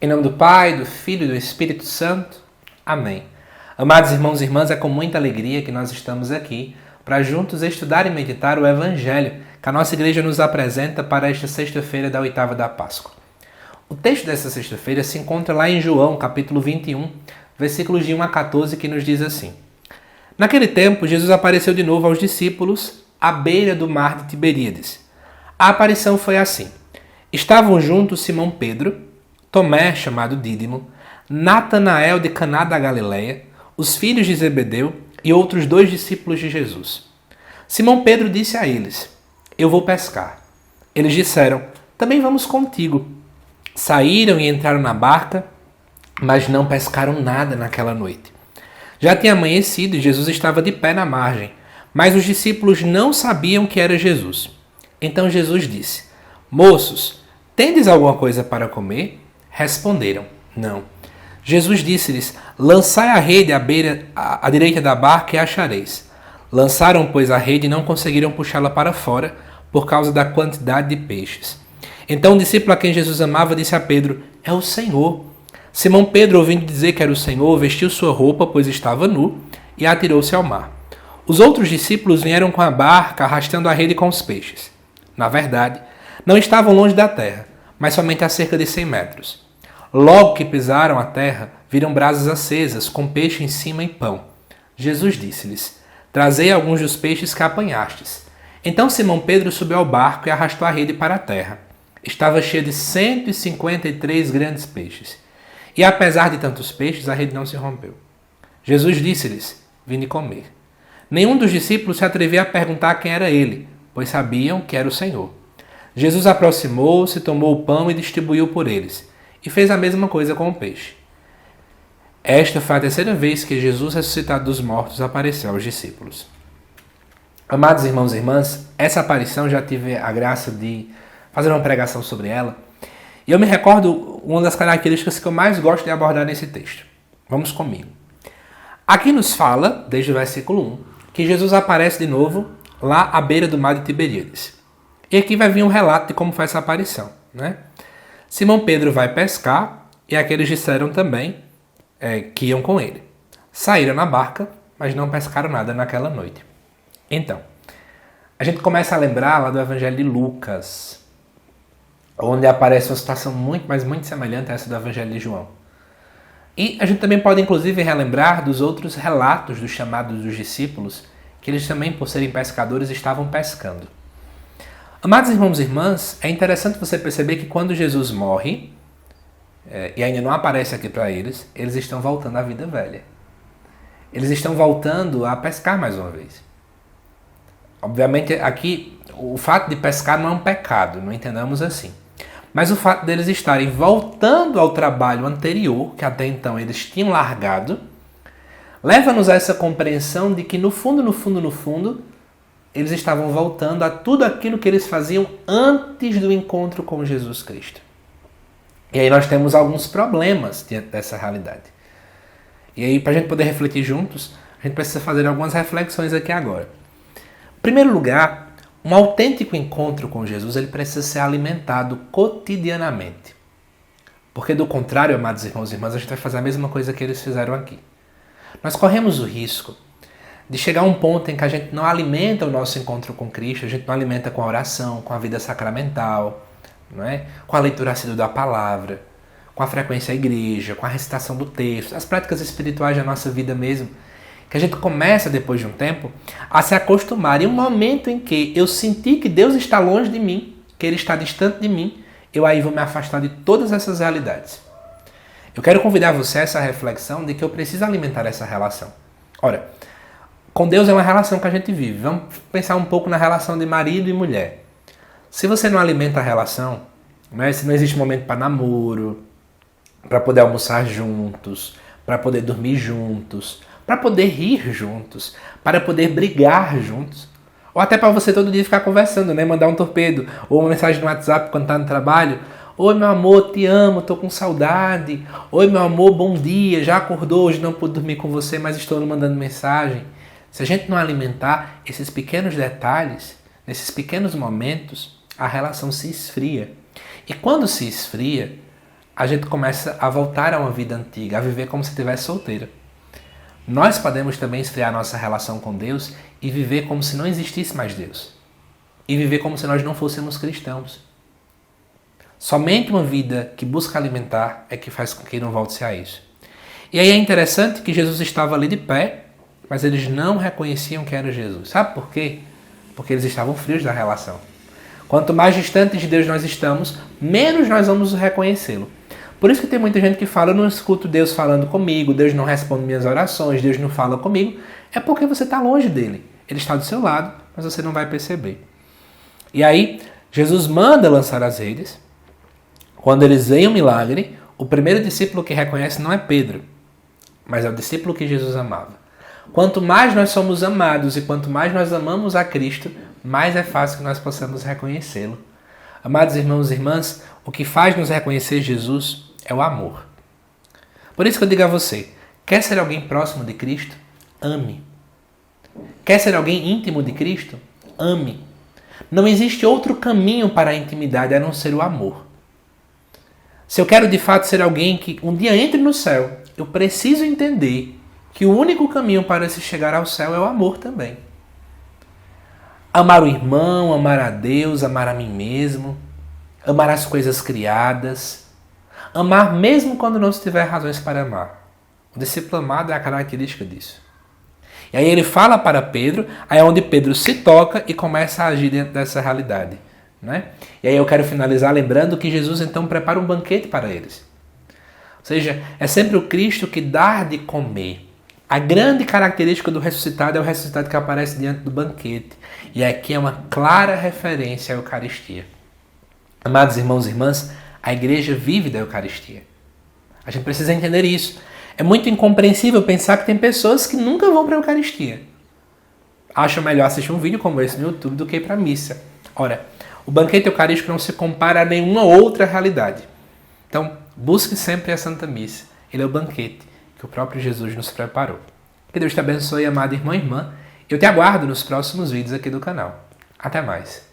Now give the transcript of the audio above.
Em nome do Pai, do Filho e do Espírito Santo. Amém. Amados irmãos e irmãs, é com muita alegria que nós estamos aqui para juntos estudar e meditar o Evangelho que a nossa igreja nos apresenta para esta sexta-feira da oitava da Páscoa. O texto dessa sexta-feira se encontra lá em João, capítulo 21, versículos de 1 a 14, que nos diz assim: Naquele tempo, Jesus apareceu de novo aos discípulos à beira do mar de Tiberíades. A aparição foi assim. Estavam juntos Simão Pedro, Tomé, chamado Dídimo, Natanael de Caná da Galileia, os filhos de Zebedeu e outros 2 discípulos de Jesus. Simão Pedro disse a eles: Eu vou pescar. Eles disseram: Também vamos contigo. Saíram e entraram na barca, mas não pescaram nada naquela noite. Já tinha amanhecido e Jesus estava de pé na margem, mas os discípulos não sabiam que era Jesus. Então Jesus disse: Moços, tendes alguma coisa para comer? Responderam: Não. Jesus disse-lhes: Lançai a rede à direita da barca e achareis. Lançaram, pois, a rede e não conseguiram puxá-la para fora por causa da quantidade de peixes. Então o discípulo a quem Jesus amava disse a Pedro: É o Senhor. Simão Pedro, ouvindo dizer que era o Senhor, vestiu sua roupa, pois estava nu, e atirou-se ao mar. Os outros discípulos vieram com a barca, arrastando a rede com os peixes. Na verdade, não estavam longe da terra, mas somente a cerca de 100 metros. Logo que pisaram a terra, viram brasas acesas, com peixe em cima e pão. Jesus disse-lhes: Trazei alguns dos peixes que apanhastes. Então Simão Pedro subiu ao barco e arrastou a rede para a terra. Estava cheia de 153 grandes peixes. E apesar de tantos peixes, a rede não se rompeu. Jesus disse-lhes: Vinde comer. Nenhum dos discípulos se atrevia a perguntar quem era ele, pois sabiam que era o Senhor. Jesus aproximou-se, tomou o pão e distribuiu por eles, e fez a mesma coisa com o peixe. Esta foi a terceira vez que Jesus, ressuscitado dos mortos, apareceu aos discípulos. Amados irmãos e irmãs, essa aparição já tive a graça de fazer uma pregação sobre ela, e eu me recordo uma das características que eu mais gosto de abordar nesse texto. Vamos comigo. Aqui nos fala, desde o versículo 1, que Jesus aparece de novo lá à beira do mar de Tiberíades. E aqui vai vir um relato de como foi essa aparição, né? Simão Pedro vai pescar e aqueles disseram também que iam com ele. Saíram na barca, mas não pescaram nada naquela noite. Então, a gente começa a lembrar lá do Evangelho de Lucas, onde aparece uma situação muito, mas muito semelhante a essa do Evangelho de João. E a gente também pode, inclusive, relembrar dos outros relatos dos chamados dos discípulos, que eles também, por serem pescadores, estavam pescando. Amados irmãos e irmãs, é interessante você perceber que quando Jesus morre, e ainda não aparece aqui para eles, eles estão voltando à vida velha. Eles estão voltando a pescar mais uma vez. Obviamente, aqui, o fato de pescar não é um pecado, não entendamos assim. Mas o fato deles estarem voltando ao trabalho anterior, que até então eles tinham largado, leva-nos a essa compreensão de que no fundo, eles estavam voltando a tudo aquilo que eles faziam antes do encontro com Jesus Cristo. E aí nós temos alguns problemas diante dessa realidade. E aí, para a gente poder refletir juntos, a gente precisa fazer algumas reflexões aqui agora. Em primeiro lugar, um autêntico encontro com Jesus ele precisa ser alimentado cotidianamente. Porque do contrário, amados irmãos e irmãs, a gente vai fazer a mesma coisa que eles fizeram aqui. Nós corremos o risco de chegar a um ponto em que a gente não alimenta o nosso encontro com Cristo, a gente não alimenta com a oração, com a vida sacramental, não é? Com a leitura assídua da palavra, com a frequência à igreja, com a recitação do texto, as práticas espirituais da nossa vida mesmo, que a gente começa, depois de um tempo, a se acostumar. E um momento em que eu sentir que Deus está longe de mim, que Ele está distante de mim, eu aí vou me afastar de todas essas realidades. Eu quero convidar você a essa reflexão de que eu preciso alimentar essa relação. Ora, com Deus é uma relação que a gente vive. Vamos pensar um pouco na relação de marido e mulher. Se você não alimenta a relação, né, se não existe momento para namoro, para poder almoçar juntos, para poder dormir juntos, para poder rir juntos, para poder brigar juntos, ou até para você todo dia ficar conversando, né, mandar um torpedo, ou uma mensagem no WhatsApp quando está no trabalho: Oi, meu amor, te amo, tô com saudade. Oi, meu amor, bom dia, já acordou, hoje não pude dormir com você, mas estou mandando mensagem. Se a gente não alimentar esses pequenos detalhes, nesses pequenos momentos, a relação se esfria. E quando se esfria, a gente começa a voltar a uma vida antiga, a viver como se estivesse solteira. Nós podemos também esfriar nossa relação com Deus e viver como se não existisse mais Deus. E viver como se nós não fôssemos cristãos. Somente uma vida que busca alimentar é que faz com que não volte-se a isso. E aí é interessante que Jesus estava ali de pé, mas eles não reconheciam que era Jesus. Sabe por quê? Porque eles estavam frios da relação. Quanto mais distantes de Deus nós estamos, menos nós vamos reconhecê-lo. Por isso que tem muita gente que fala, eu não escuto Deus falando comigo, Deus não responde minhas orações, Deus não fala comigo. É porque você está longe dele. Ele está do seu lado, mas você não vai perceber. E aí, Jesus manda lançar as redes. Quando eles veem o milagre, o primeiro discípulo que reconhece não é Pedro, mas é o discípulo que Jesus amava. Quanto mais nós somos amados e quanto mais nós amamos a Cristo, mais é fácil que nós possamos reconhecê-lo. Amados irmãos e irmãs, o que faz nos reconhecer Jesus é o amor. Por isso que eu digo a você, quer ser alguém próximo de Cristo? Ame. Quer ser alguém íntimo de Cristo? Ame. Não existe outro caminho para a intimidade a não ser o amor. Se eu quero de fato ser alguém que um dia entre no céu, eu preciso entender que o único caminho para se chegar ao céu é o amor também. Amar o irmão, amar a Deus, amar a mim mesmo, amar as coisas criadas, amar mesmo quando não se tiver razões para amar. O discípulo amado é a característica disso. E aí ele fala para Pedro, aí é onde Pedro se toca e começa a agir dentro dessa realidade. Né? E aí eu quero finalizar lembrando que Jesus então prepara um banquete para eles. Ou seja, é sempre o Cristo que dá de comer. A grande característica do ressuscitado é o ressuscitado que aparece diante do banquete. E aqui é uma clara referência à Eucaristia. Amados irmãos e irmãs, a igreja vive da Eucaristia. A gente precisa entender isso. É muito incompreensível pensar que tem pessoas que nunca vão para a Eucaristia. Acham melhor assistir um vídeo como esse no YouTube do que ir para a missa. Ora, o banquete eucarístico não se compara a nenhuma outra realidade. Então, busque sempre a Santa Missa. Ele é o banquete que o próprio Jesus nos preparou. Que Deus te abençoe, amado irmão e irmã. Eu te aguardo nos próximos vídeos aqui do canal. Até mais.